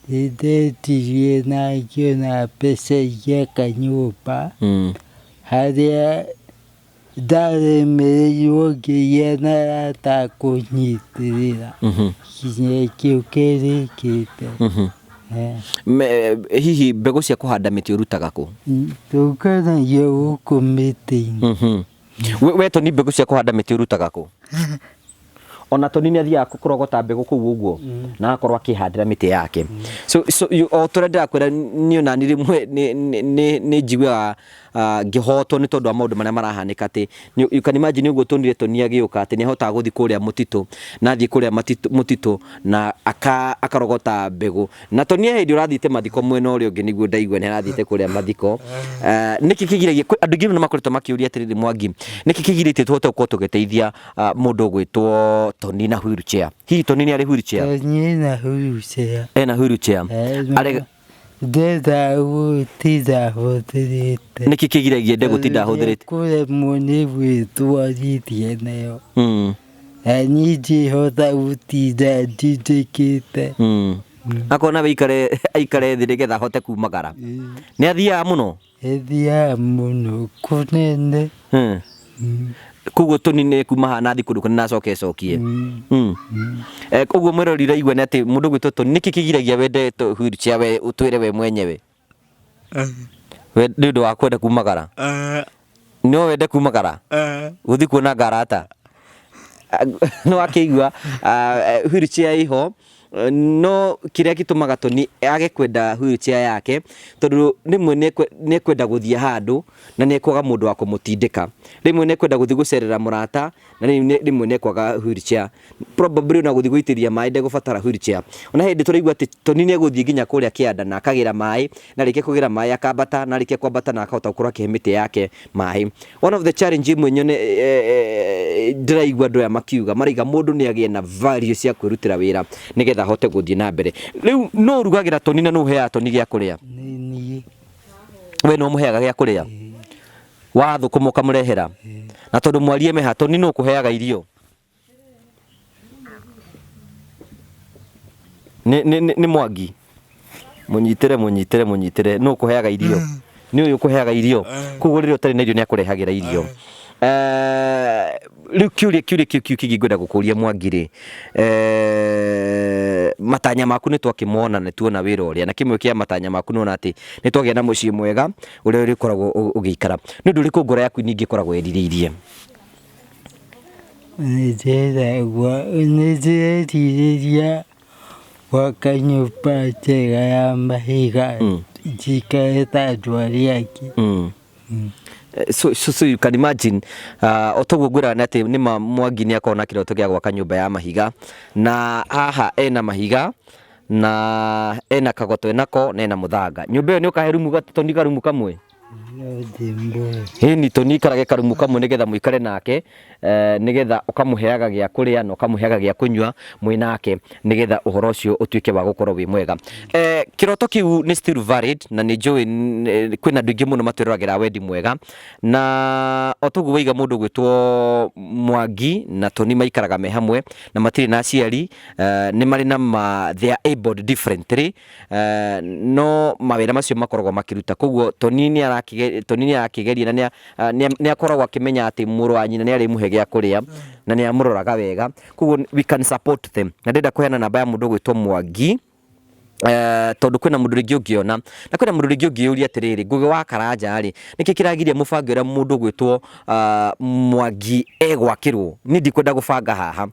nĩndetirie na ngĩona mbeca ingĩaka nyũmba harĩa ndaremereirwo ngĩgĩa na arata a kũnyitĩrĩra kinya kĩu kĩrĩkĩte. Hihi mbegu cia kuhanda miti urutaga ku? Tũkanagia gũkũ mĩtĩ-inĩ. We Tony mbegu cia kuhanda miti urutaga ku? Ona Tony ni athiaga kurogota mbegu kuu uguo na akorwo akihandira miti yake. So o turenda kwira ni ona ni rimwe ni njigwa ngihotwo ni tondu wa maundu maria marahanika ati you can imagine uguo Tony agiuka ati ni ahota guthi kuria mutitu na athii kuria mutitu na akarogota mbegu na Tony hindi urathite mathiko mwena uria ungi niguo ndaigua ni arathite kuria mathiko. Niki kigiragia andu nginya makoretwo makiuria atiriri Mwangi niki kigiritie tuhote gukorwo tugeteithia mundu gwitwo Tony na wheelchair? Hihi Tony ni ari wheelchair? Tony na wheelchair. Ena wheelchair. Ndenda gũtinda hũthĩrĩte. Nĩkĩ kĩgiragia nde gũtinda hũthĩrĩte? Kũremwo nĩ gwĩtwarithia nayo. Na niĩ ndihota gũtinda ndindĩkĩte. Akona aikare thĩ nĩgetha ahote kumagara. Nĩ athiaga mũno? Athiaga mũno kũnene. Koguo Tony nĩ kuma haha nathi kũndũ kũnene acoke. Koguo mwĩrori raigua nĩ atĩ mũndũ gwĩtwo Tony nĩkĩ kĩgiragia wende wheelchair we ũtwĩre we mwenyewe? We nĩ ũndũ wa kwenda kumagara? No wende kumagara? Gũthi kuona ngarata? No akĩigua wheelchair iho no kiria gitumaga Tony age kwenda wheelchair yake tondu rimwe ni kwenda guthia handu na ni kwaga mundu wa kumutindika, rimwe ni kwenda guthi gucerera murata na rimwe ni kwaga wheelchair, probably na guthi guitiria mai nde gubatara wheelchair. Ona hindi turaigua ati Tony ni guthi nginya kuria kianda na akagira mai na rike kugira mai akambata na rike kwambata na akahota gukura kihimiti yake mai. One of the challenge mwenye ndiraigua ndoya makiuga mariga mundu ni agie na value cia kwirutira wira nigetha nigetha hote guthie na mbere riu no rugagira Tony na no heaga Tony gya kuria Ni we no muheaga gya kuria wa thukuma ukamurehera na tondu mwarie meha Tony no kuheaga irio ni Mwangi munyitire no kuheaga irio ni uyu kuheaga irio kuguo ririo tari na irio ni akurehagira irio riu kiuria kingwenda gukuria Mwangi ri matanya maku ni twakimona ni tuona wira uria na kimwe kia matanya maku nona ati ni twagia na mucii mwega uria uri koragwo ugiikara ni ndu riku ngora yaku ningi koragwo erirĩirie nĩndĩreciria gwaka nyũmba njega ya mahiga njikare ta andũ arĩa angĩ. So you can imagine otoguo ngwĩraga nĩ atĩ nĩma Mwangi nĩ akorwo na kĩroto gĩa gwaka nyũmba ya mahiga na haha ena mahiga na ena kagoto enako na ena mũthanga. Nyũmba ĩyo nĩ ũkahe rumu Tony karumu kamwe ni Tony karage karumu kamwe nigetha muikare nake nigetha ukamuheaga gya kuria na ukamuheaga gya kunywa mwinake nigetha uhoro ucio utuike wa gukorwo wi mwega. Kiroto kiu ni still valid na ni njui kwina andu ingi muno matwiragira wendi mwega na otoguo waiga mundu gwitwo Mwangi na Tony maikaraga me hamwe na matiri na aciari ni mari na they are able differently no mawira macio makoragwo makiruta koguo Tony ni arakigeria na ni akoragwo akimenya ati muru wa nyina ni ari muhe gya kuria na ni amuroraga wega koguo we can support them na ndenda kuheana namba ya mundu gwitwo Mwangi tondu kwina mundu ringi ungiona na kwina mundu ringi ungiuria atiriri ngugi wa karanja ri niki kiragiria mubango ira mundu gwitwo Mwangi egwakirwo ni ndikwenda gubanga haha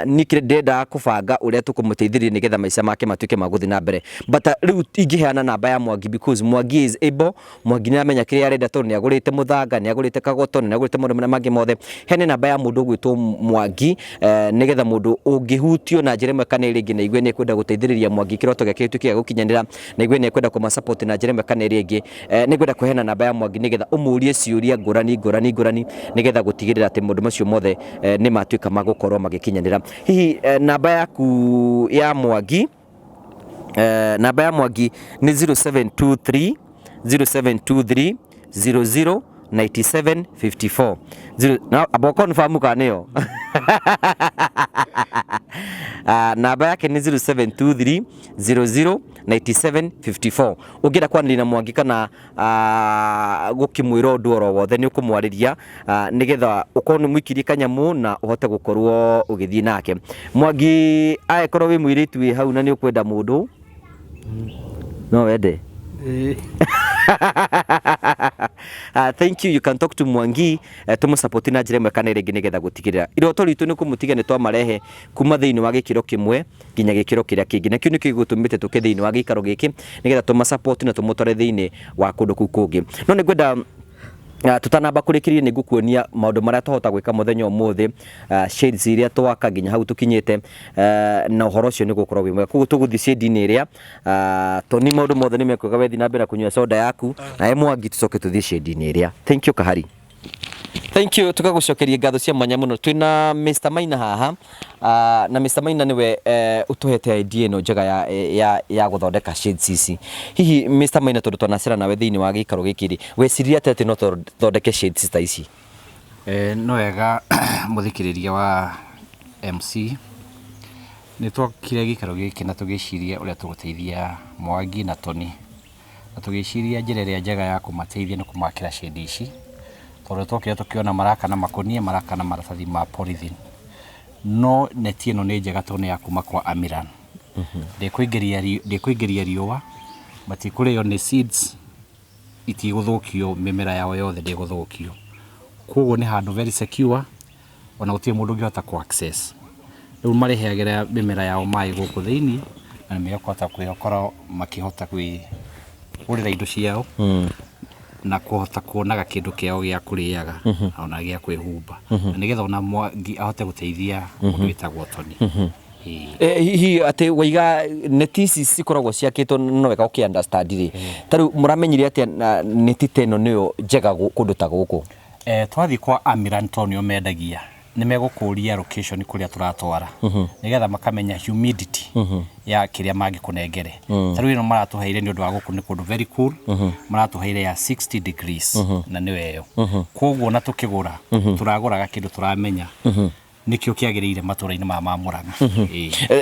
niki ndenda kubanga uria tukumuteithiria nigetha maica make matuike maguthi na mbere but riu ingiheana namba ya Mwangi because Mwangi is able Mwangi ni amenya kiria arenda tondu ni agurite muthanga ni agurite kagoto ni agurite mundu mangi mothe hene namba ya mundu gwitwo Mwangi nigetha mundu ungihutio na njira imwe kana iringi na igwe ni kwenda guteithiriria Mwangi kiroto gake tukiga gukinyanira na igwe ni kwenda kuma support na njira imwe kana iringi ni kwenda kuheana namba ya Mwangi nigetha umurie ciuria ngurani nigetha gutigirira ati mundu macio mothe ni matuika magukorwo magikinyanira hihi namba yaku ya Mwangi namba ya Mwangi ni 0723 00 9754 na abo confirm kanio namba yake ni 0723 00 9754 ungira kwanira na Mwangi kana gukimwira undu oro wothe ni ukumwariria nigetha ukorwo mwikirie kanyamu na uhote gukorwo ugithii nake Mwangi aekorwo wi mwiritu wi hau na ni ukwenda mundu no wende thank you can talk to Mwangi tumusupport na njira imwe kana iringi nigetha gutigirira iroto ritu ni kumutiga ni twamarehe kuma thiini wa gikiro kimwe nginya gikiro kiria kingi na kiu ni kigutumite tuke thiini wa gikaro giki nigetha tumusupport na tumutore thiini wa kundu kuu kungi no ni gwenda tutanamba kurikirie ni ngukuonia maundu maria tuhota gwika muthenya umuthi shades iria twaka nginya hau tukinyite na uhoro ucio ni gukorwo wi mwega kugu tuguthi shade ni iria Tony maundu mothe ni mekuga wethi na mbere kunywa soda yaku na Mwangi tucoke tuthi shade ni iria thank you Kahari thank you tukagucokeria ngatho cia mwanya muno twina Mr Maina haha na Mr Maina niwe utuhete idea no njega ya guthondeka shades ici hihi Mr Maina tondu twanacera nawe thiini wa gikaro gikiri weciria atete no thondeke shades ta ici no wega muthikiriria wa MC ni twakire gikaro giki na tugiciria uria tuguteithia Mwangi na Tony na tugiciria njira iria njega ya kumateithia no kumakira shade ici tondu twakire tukiona maraka na makonia maraka na maratathi ma polythene no neti ino ni njega tondu ya kuma kwa Amiran ndikuingeria riua matikurio ni seeds itiguthukio mimera yao yothe ndiguthukio koguo ni handu very secure ona gutie mundu ngihota ku access riu mareheagira mimera yao mai guku thiini na mekota kwiyokora makihota urira indo ciao na kuhota kuonaga kindu kiao gia kuriaga ona gia kwihumba nigetha ona Mwangi ahote guteithia mundu witagwo Tony hihi ati waiga neti ici cikoragwo ciakitwo no wega uki understand ri taru muramenyire ati neti teno niyo njega kundu ta guku twathi kwa Amiran Tonio mendagia nĩ megũkũria location kuria turatwara nigetha makamenya humidity ya kiria mangĩkũnengere tarĩu ĩno maratuheire nĩ ũndũ wa gũkũ nĩ kũndũ very cool maratuheire ya 60 degrees na nĩyo ĩyo koguo na tũkĩgũra turagũraga kĩndũ turamenya nikio kiagĩrĩire matũra-inĩ ma Murang'a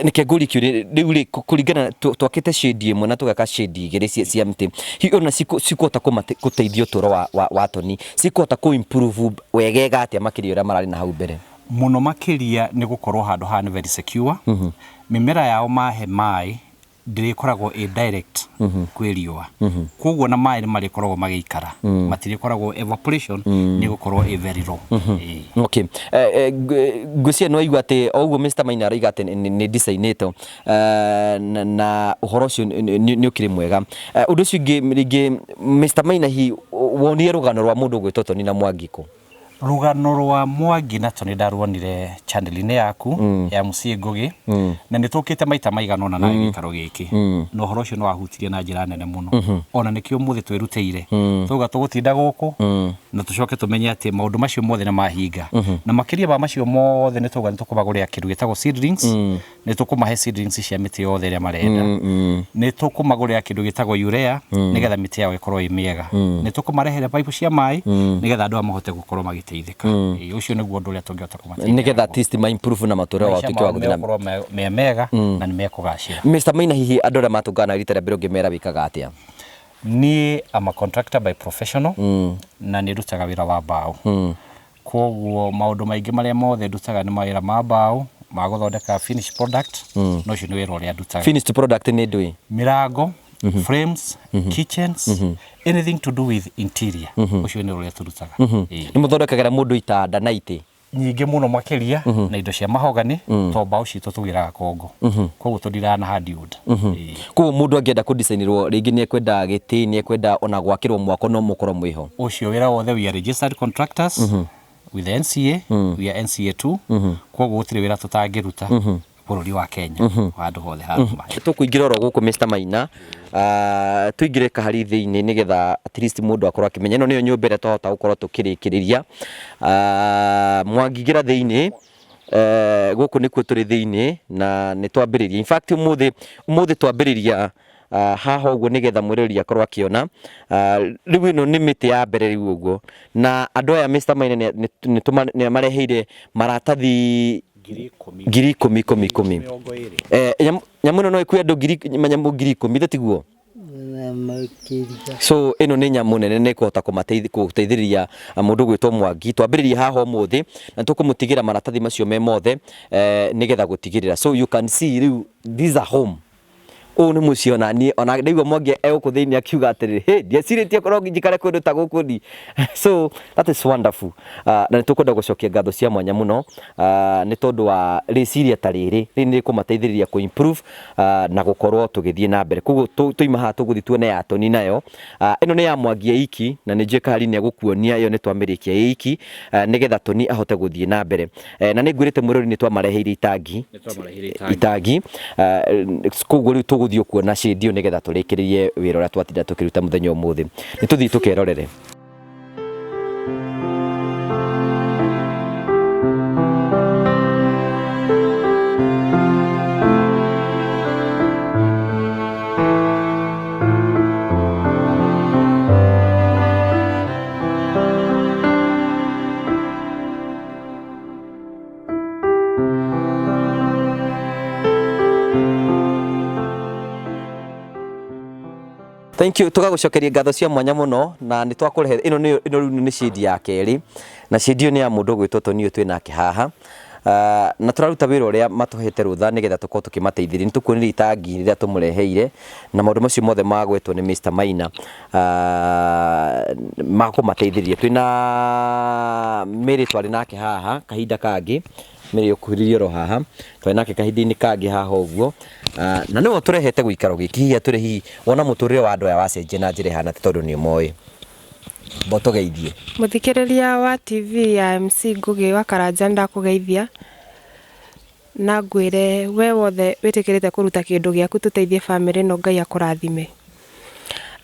nĩkĩo ngũri kĩũria rĩu rĩ kũringana twakĩte shade ĩmwe na tũgaka shade igĩrĩ cia mĩtĩ ona cikũhota gũteithia ũtũũro wa Tony cikũhota kũ improve wegega atĩa makĩria ũrĩa mararĩ na hau mbere mũno makĩria nĩ gũkorwo handũ haha nĩ very secure mĩmera yao mahe maĩ ndĩrĩkoragwo direct kwĩ riũa koguo na maĩ nĩ marĩkoragwo magĩikara matirĩkoragwo evaporation nĩ gũkorwo very low okay ngũcia no igua atĩ o ũguo Mr. Maina araiga atĩ nĩ designĩtwo na ũhoro ũcio nĩ ũkĩrĩ mwega ũndũ ũcio ũngĩ Mr. Maina wonire rũgano rwa mũndũ ũgwĩtwo Tony na Mwangi kũ rugano rwa Mwangi na Tony ndaruonire channel-inĩ yaku ya Muciĩ Ngũgĩ na nĩ tũkĩte maita maigana ona na gĩikaro gĩkĩ no ũhoro ũcio nĩ wahutirie na njĩra nene mũno ona nĩkĩo mũthĩ twĩrutĩire tũga tũgũtinda gũkũ na tũcoke tũmenye atĩ maũndũ macio mothe nĩ mahinga na makĩria ba macio mothe nĩ tũga nĩ tũkũmagũrĩra kĩndũ gĩtagwo seedlings nĩ tũkũmahe seedlings cia mĩtĩ yothe ĩrĩa marenda nĩ tũkũmagũrĩra kĩndũ gĩtagwo urea nĩgetha mĩtĩ yao ĩkorwo ĩ mĩega nĩ tũkũmarehera pipe cia maĩ nĩgetha andũ mahote gũkorwo magĩteithĩka ũcio nĩguo ũndũ ũrĩa tũngĩhota kũmateithia nĩgetha at least ma improve na matũũra wao tukiwa gũthina mega na nĩ mekũgacĩra Mr. Maina hihi andũ arĩa matũngana rita rĩa mbere ũngĩmera wĩkaga atĩa niĩ am a contractor by professional na nĩ ndutaga wĩra wa mbaũ koguo maũndũ maingĩ marĩa mothe ndutaga nĩ mawĩra ma mbaũ ma gũthondeka finished product no ũcio nĩ wĩra ũrĩa ndutaga finished product nĩ ndũĩ mirango frames kitchens anything to do with interior ũcio nĩ ũrĩa tũrutaga nĩ mũthondekagĩra mũndũ itanda na itĩ nyingĩ mũno makĩria na indo cia mahogany to mbaũ citũ tũgĩraga Kongo koguo tũndiraga na hardwood koguo mũndũ angĩenda kũ-designĩrwo rĩngĩ nĩ ekwenda gĩtĩ nĩ ekwenda ona gwakĩrwo mwako no mũkorwo mwĩho ũcio wĩra wothe we are registered contractors with NCA we are NCA 2 koguo gũtirĩ wĩra tũtangĩruta bũrũri wa Kenya handũ hothe tũkũingĩra oro gũkũ Mr. Maina tũingĩre kahari thĩinĩ nĩgetha at least mũndũ akorwo akĩmenya ĩno nĩyo nyũmba ĩrĩa twahota gũkorwo tũkĩrĩkĩrĩria Mwangi ingĩra thĩinĩ gũkũ nĩkuo tũrĩ thĩinĩ na nĩ twambĩrĩria in fact ũmũthĩ twambĩrĩria haha ũguo nĩgetha mwĩrĩria akorwo akĩona rĩu ĩno nĩ mĩtĩ ya mbere rĩu ũguo na andũ aya Mr. Maina nĩ mareheire maratathi 10,000 nyamũ ĩno no ĩkuwe andũ 10,000 tiguo so ĩno nĩ nyamũ nene nĩ kũhota gũteithĩrĩria mũndũ gwĩtwo Mwangi twambĩrĩrie haha ũmũthĩ na tũkũmũtigĩra maratathi macio me mothe nĩgetha gũtigĩrĩra so you can see rĩu these are home ũũ nĩ mũciĩ ona ndaigua Mwangi egũkũ thĩinĩ akiuga atĩrĩrĩ hey ndiecirĩtie korwo njikare kũndũ ta gũkũ ni so that is wonderful na nĩ tũkwenda gũcokia ngatho cia mwanya mũno nĩ tondũ wa rĩciria ta rĩrĩ nĩ kũmateithĩrĩria kũ improve na gũkorwo tũgĩthiĩ na mbere koguo tũima haha tũgũthiĩ tuone ya Tony nayo ĩno nĩ ya Mwangi iki na nĩ njĩka hari nĩ egũkuonia ĩyo nĩ twamĩrĩkia iki nĩgetha Tony ahote gũthiĩ na mbere na nĩ ngwĩrĩte mwĩrori nĩ twamareheire itangi koguo rĩu tũgũthiĩ kuona shade ĩyo nĩgetha tũrĩkĩrĩrie wĩra ũrĩa twatinda tũkĩruta mũthenya ũmũthĩ nĩ tũthiĩ tũkerorere thank you tũgagũcokeria ngatho cia mwanya mũno na nĩ twakũrehe ĩno nĩ shade ya kerĩ na shade ĩyo nĩ ya mũndũ gwĩtwo Tony twĩ nake haha na tũraruta wĩra ũrĩa matũhete rũtha nĩgetha tũkorwo tũkĩmateithĩrĩria nĩ tũkuonire itangi rĩrĩa tũmũreheire na maũndũ macio mothe magwetwo nĩ Mr. Maina makũmateithĩrĩria twĩna mĩrĩ twarĩ nake haha kahinda kangĩ mĩrĩ ũkuhĩrĩrie ro haha twarĩ nake kahinda-inĩ kangĩ haha ũguo na nĩwe tũrehete gũikaro gĩkĩ hihi atũrĩ hihi wona mũtũrĩre wa andũ aya wacenjia na njĩra ihana tondũ nĩ ũmoĩ mbotũgeithie mũthikĩrĩria wa TV ya MC Ngũgĩ wa Karanja ndakũgeithia na ngwĩre we wothe wĩtĩkĩrĩte kũruta kĩndũ gĩaku tũteithie family ĩno Ngai akũrathime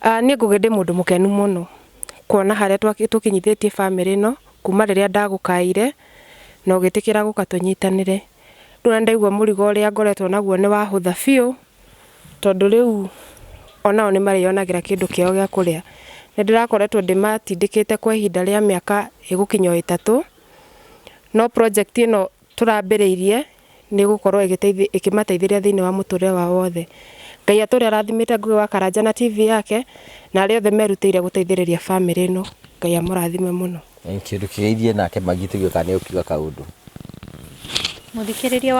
niĩ Ngũgĩ ndĩ mũndũ mũkenu mũno kuona harĩa tũkinyithĩtie family ĩno kuma rĩrĩa ndagũkaire na ugitikira guka tunyitanire runa ndaigua murigo uria ngoretwo naguo ni wahutha biu tondu riu onao ni marionagira kindu kiao gia kuria ni ndirakoretwo ndimatindikite kwa ihinda ria miaka igukinya 3 no project ino turambiriirie ni gukorwo ikimateithiria thiini wa muturire wa wothe Ngai aturi arathimite Ngugi wa Karanja na TV yake na ari othe merutire guteithiriria family ino Ngai amurathime muno. Thank you. Tukigeithie nake Mwangi tugiuka ni ukiuga kaundu. Muthikiriria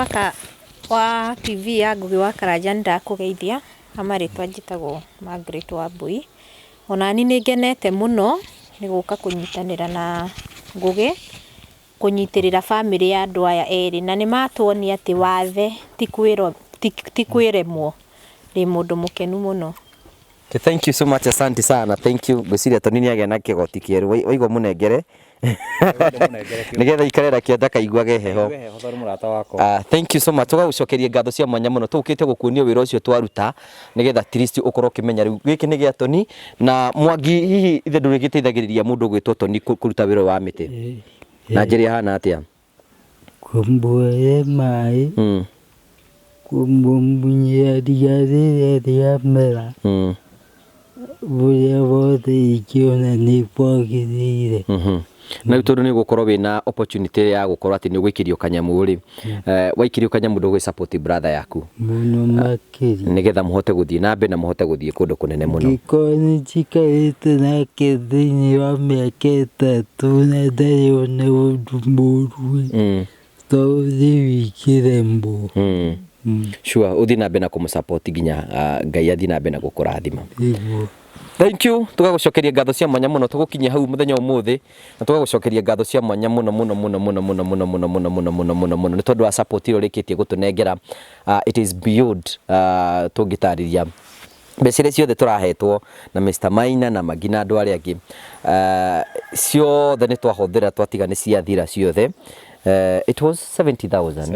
wa TV ya Ngugi wa Karanja ndakugeithia amaritwa njitagwo Margaret Wambui. Onani ni ngenete muno ni guka kunyitanira na Ngugi kunyitirira family ya andu aya eri na ni matuonia ati wathe ti kwiremwo ni mundu mukenu muno. Thank you so much, asante sana. Thank you. Gwiciria Tony ni agena kigoti kieru waigwa munengere nigetha ikarera kienda kaiguage heho. Thank you so much. Tugagucokeria ngatho cia mwanya muno tukite gukuonio wira ucio twaruta nigetha at least ukorwo kimenya riu giki ni gia Tony na Mwangi hihi ithe nduri giteithagiriria mundu gwitwo Tony kuruta wira wa miti na njiri hana atia kumbuye mai kumbunya dia mera buya bote ikiona ni kwagirire na tondu ni gukorwo wina opportunity ya gukorwo ati ni gwikirio kanyamu ri waikirio kanyamu ndo gwi support brother yaku muno makiri nigetha muhote guthie na mbe na muhote guthie kundu kunene muno gikoni chikarite na kithini wa miaka 3 na ndayo ne udumuru stozi wikirembo sure uthi na mbe na kumusupport ginya Ngai athi na mbe na gukurathima. Thank you. Tugagucokeria ngatho cia mwanya muno tugukinyia hau muthenya umuthi na tugagucokeria ngatho cia mwanya muno ni tondu wa support iro rikitie gutunengera it is beyond tungitariria mbecire ciothe turahetwo na Mr. Maina na Magina andu aria angi ciothe ni twahuthira twatiga ni ciathira ciothe. It was 70,000.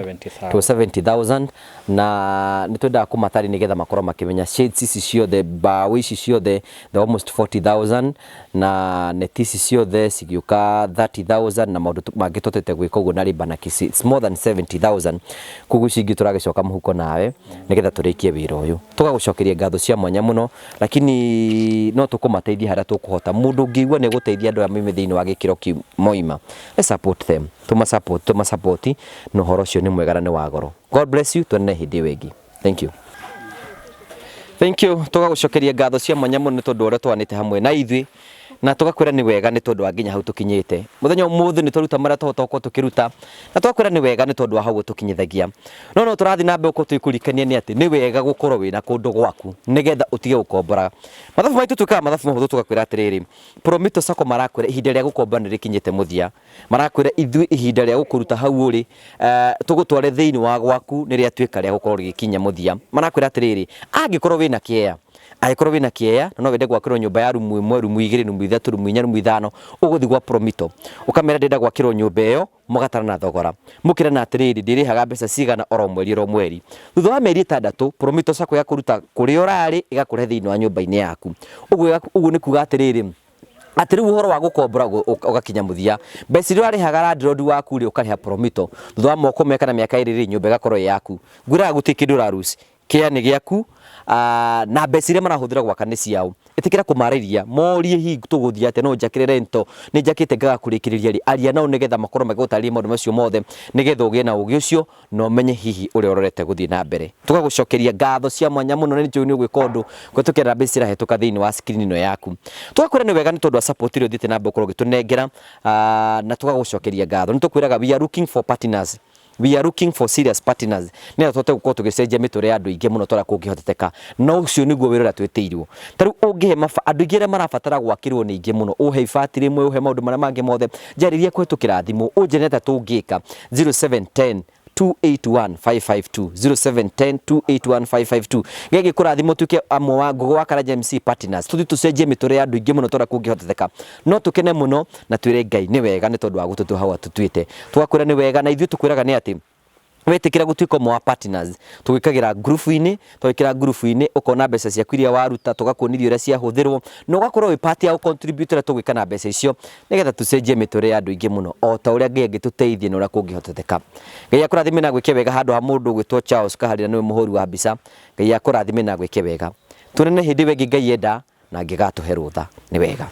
It was 70,000 na nitwenda kumatari nigetha makorwo makimenya shades ici ciothe bawi ici ciothe the almost 40,000 na netisi ciothe cigiuka 30,000 na maundu mangitotete gwika uguo na riba na kisi it's more than 70,000 kugu cingi turagicoka muhuko nawe nigetha turikie wira uyu tugagucokeria ngatho cia mwanya muno lakini no tukumateithia haria tukuhota mundu ngiigua ni guteithia andu a mimi thiini wa gikiro ki moima let's support them tuma support no horo cio ni mwega na ni wa goro. God bless you twene hindi wengi. Thank you. Tugagucokeria ngatho cia mwanya muno ni tondu uria twanite hamwe na ithui na tugakwira ni wega ni tondu anginya hau tukinyite muthenya umuthi ni turuta maria tuhota ko tukiruta na twakwira ni wega ni tondu hau tukinyithagia no turathi na mbe uko tuikurikania ni ati ni wega gukorwo wina kundu gwaku nigetha utige gukombora mathabu maitu tuka mathabu mahuthu tugakwira atiriri promito sako marakwira ihinda ria gukombora ni rikinyite muthia marakwira ithui ihinda ria gukuruta hau uri tugutware thiini wa gwaku ni ria twika ria gukorwo rigikinya muthia marakwira atiriri angikorwo wina kiea aikorwo wina kiea no wende gwakirwo nyumba ya rumu 1 rumu 2 rumu 3 rumu 4 rumu 5 uguthi gwa promito ukamera ndenda gwakirwo nyumba iyo mugatara na thogora mukira na atiriri ndirihaga mbeca cigana oro mweri thutha wa meri 6 promito sako ya kuruta kuri orari igakure thiini wa nyumba-ini yaku uguo ni kuga atiriri atiriu uhoro wa gukombora ugakinya muthia mbeca iria arihaga landlord waku ri ukariha promito thutha wa moko meka na miaka 2 nyumba igakorwo yaku ngwira gutikindu rarusi kia ni giaku na mbeca iria marahuthira gwaka ni ciao itikira kumariria morie hi tuguthia ate no njakire rento ni njakite ngaga kurikiriria ri aria nao nigetha makorwo magutaria maundu macio mothe nigetha ugie na ugi ucio no menye hihi uri ororete guthii na mbere tugagucokeria ngatho cia mwanya muno ni njuni ugwika undu gwetukira mbeca irahetuka thiini wa screen ino yaku tugakwira ni wega ni tondu wa support iri uthite na mbere ukorwo gitunengera na tugagucokeria ngatho ni tukwiraga we are looking for partners. We are looking for serious partners. Nĩ tũtote gũkorwo tũgĩcenjia mĩtũrĩre ya andũ aingĩ mũno tũrĩa kũngĩhoteteka. No ũcio nĩguo wĩra ũrĩa twĩtĩirwo. Ta rĩu ũngĩhe andũ aingĩ arĩa marabatara gwakĩrwo nĩ aingĩ mũno. Ũhe ibati rĩmwe, ũhe maũndũ marĩa mangĩ mothe. Njarĩria kũhĩtũkĩra thimũ. Ũnjĩre tũngĩka 0710 281 552 0710 281 552 ngege kurathimo tuke amwe wa Ngugi wa Karanja MC partners tuthi tucenjie mitore ya andu ingi muno tora kungihoteteka no tukene muno na twire Ngai ni wega ni tondu wa gututu hawa tutuite twakwira ni wega na ithu tukwiraga ni ati wetikira gutuika mwa partners tugikagira group-ini twikira group-ini ukona mbeca cia kwiria waruta tugakonithio ria cia huthirwo no gakorwo we part ya contribute ria tugikana mbeca icio nigetha tucenjie mitore ya andu ingi muno o ta uria Ngai angituteithie na uria kungihoteteka. Ngai akurathime na gwike wega handu ha mundu gwitwo Charles Kaharira niwe muhuri wa mbica. Ngai akurathime na gwike wega tunene hindi wengi Ngai enda na ngigatuhe rutha ni wega.